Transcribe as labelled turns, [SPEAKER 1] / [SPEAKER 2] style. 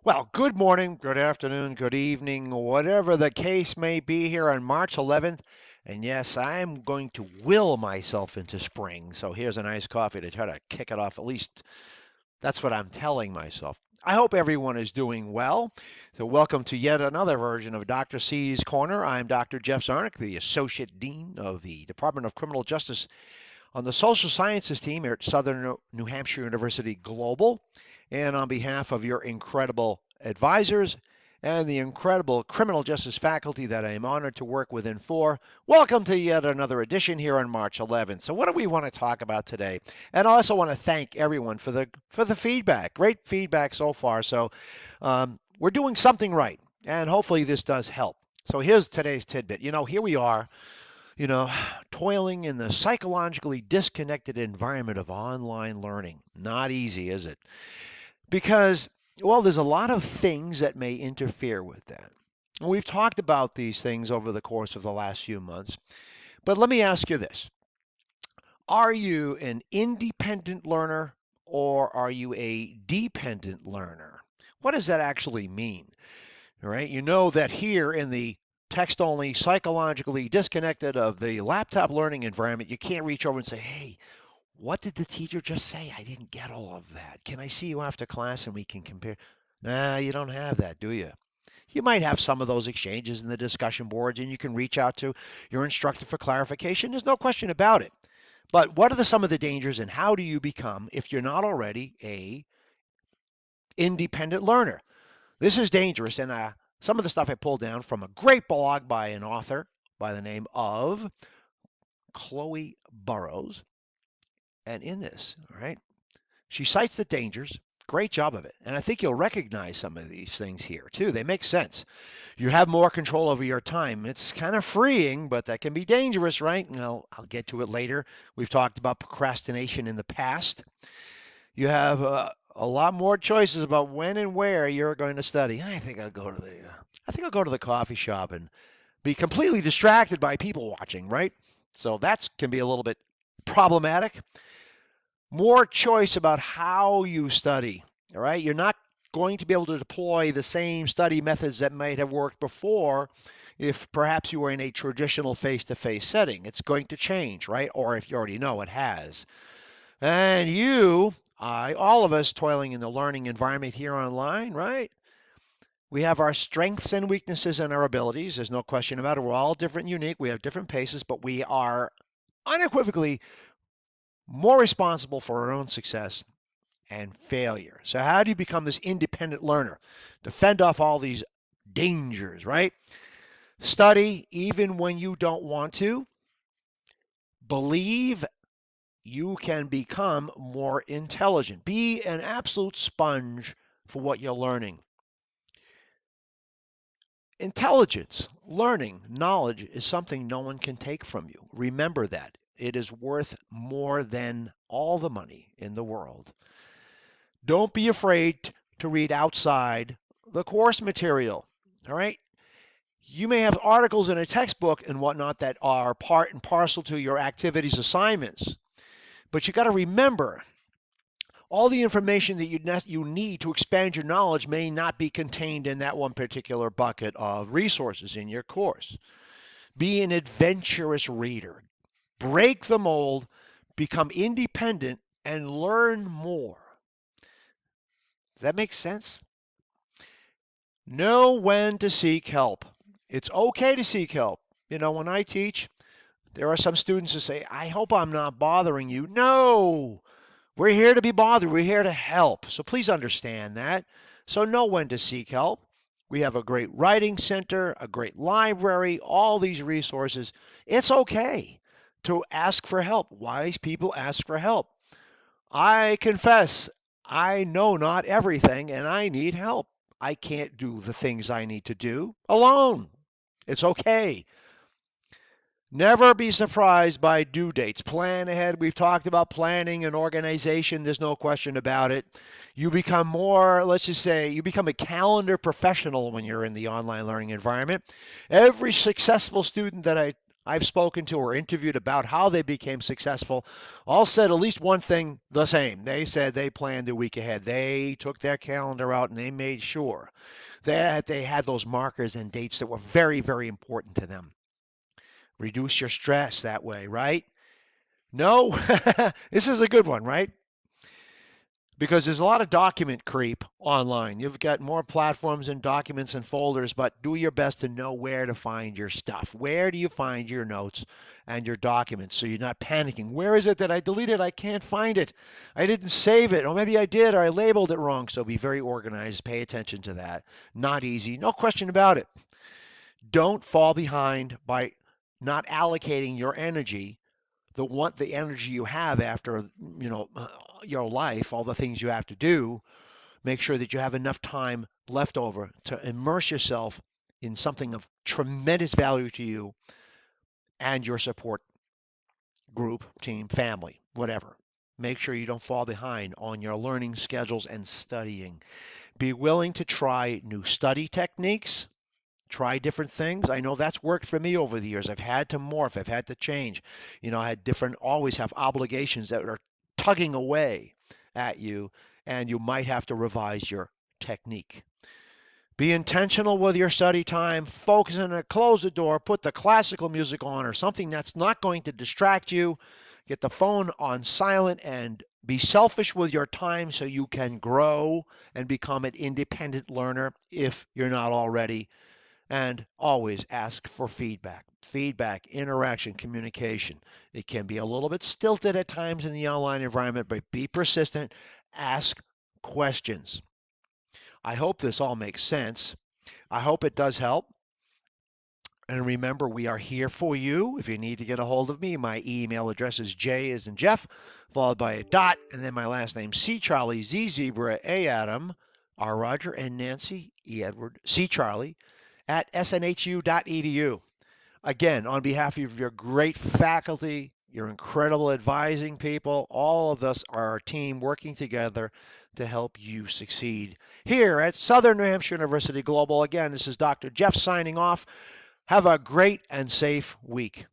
[SPEAKER 1] Well, good morning, good afternoon, good evening, whatever the case may be here on March 11th. And yes, I'm going to will myself into spring. So here's a nice coffee to try to kick it off. At least that's what I'm telling myself. I hope everyone is doing well. So, welcome to yet another version of Dr. C's Corner. I'm Dr. Jeff Zarnick, the Associate Dean of the Department of Criminal Justice on the Social Sciences team here at Southern New Hampshire University Global. And on behalf of your incredible advisors and the incredible criminal justice faculty that I am honored to work with and for, welcome to yet another edition here on March 11th. So, what do we want to talk about today? And I also want to thank everyone for the feedback. Great feedback so far. So, we're doing something right, and hopefully this does help. So, here's today's tidbit. Here we are you know, toiling in the psychologically disconnected environment of online learning. Not easy, is it? Because, well, there's a lot of things that may interfere with that. And we've talked about these things over the course of the last few months. But let me ask you this. Are you an independent learner or are you a dependent learner? What does that actually mean? All right. You know that here in the text only, psychologically disconnected of the laptop learning environment, you can't reach over and say, hey, what did the teacher just say? I didn't get all of that. Can I see you after class and we can compare? Nah, you don't have that, do you? You might have some of those exchanges in the discussion boards and you can reach out to your instructor for clarification. There's no question about it. But what are some of the dangers and how do you become, if you're not already, a independent learner? This is dangerous, and some of the stuff I pulled down from a great blog by an author by the name of Chloe Burrows. And in this, all right, she cites the dangers. Great job of it. And I think you'll recognize some of these things here too. They make sense. You have more control over your time. It's kind of freeing, but that can be dangerous, right? I'll get to it later. We've talked about procrastination in the past. You have a lot more choices about when and where you're going to study. I think I'll go to the coffee shop and be completely distracted by people watching, right? So that can be a little bit problematic. More choice about how you study, all right? You're not going to be able to deploy the same study methods that might have worked before if perhaps you were in a traditional face-to-face setting. It's going to change, right? Or if you already know, it has. And all of us toiling in the learning environment here online, right? We have our strengths and weaknesses and our abilities. There's no question about it. We're all different and unique. We have different paces, but we are unequivocally more responsible for our own success and failure. So, how do you become this independent learner to fend off all these dangers, right? Study even when you don't want to. Believe you can become more intelligent. Be an absolute sponge for what you're learning. Intelligence, learning, knowledge is something no one can take from you. Remember that. It is worth more than all the money in the world. Don't be afraid to read outside the course material. All right? You may have articles in a textbook and whatnot that are part and parcel to your activities assignments. But you got to remember all the information that you need to expand your knowledge may not be contained in that one particular bucket of resources in your course. Be an adventurous reader. Break the mold, become independent, and learn more. Does that make sense? Know when to seek help. It's okay to seek help. When I teach, there are some students who say, I hope I'm not bothering you. No, we're here to be bothered. We're here to help. So please understand that. So know when to seek help. We have a great writing center, a great library, all these resources. It's okay to ask for help. Wise people ask for help. I confess, I know not everything and I need help. I can't do the things I need to do alone. It's okay. Never be surprised by due dates. Plan ahead. We've talked about planning and organization. There's no question about it. You become more, let's just say, you become a calendar professional when you're in the online learning environment. Every successful student that I've spoken to or interviewed about how they became successful all said at least one thing the same. They said they planned the week ahead. They took their calendar out and they made sure that they had those markers and dates that were very, very important to them. Reduce your stress that way, right? No, this is a good one, right? Because there's a lot of document creep online. You've got more platforms and documents and folders, but do your best to know where to find your stuff. Where do you find your notes and your documents so you're not panicking? Where is it that I deleted? I can't find it. I didn't save it. Or maybe I did, or I labeled it wrong. So be very organized. Pay attention to that. Not easy. No question about it. Don't fall behind by not allocating your energy, the energy you have after your life, all the things you have to do. Make sure that you have enough time left over to immerse yourself in something of tremendous value to you and your support group, team, family, whatever. Make sure you don't fall behind on your learning schedules and studying. Be willing to try new study techniques. Try different things. I know that's worked for me over the years. I've had to morph. I've had to change. I had always have obligations that are tugging away at you, and you might have to revise your technique. Be intentional with your study time. Focus on it. Close the door. Put the classical music on or something that's not going to distract you. Get the phone on silent and be selfish with your time so you can grow and become an independent learner if you're not already. And always ask for feedback. Feedback, interaction, communication. It can be a little bit stilted at times in the online environment, but be persistent. Ask questions. I hope this all makes sense. I hope it does help. And remember, we are here for you. If you need to get a hold of me, my email address is J as in Jeff, followed by a dot, and then my last name, C Charlie, Z Zebra, A Adam, R Roger, and Nancy, E Edward, C Charlie, at snhu.edu. Again, on behalf of your great faculty, your incredible advising people, all of us are a team working together to help you succeed. Here at Southern New Hampshire University Global, again, this is Dr. Jeff signing off. Have a great and safe week.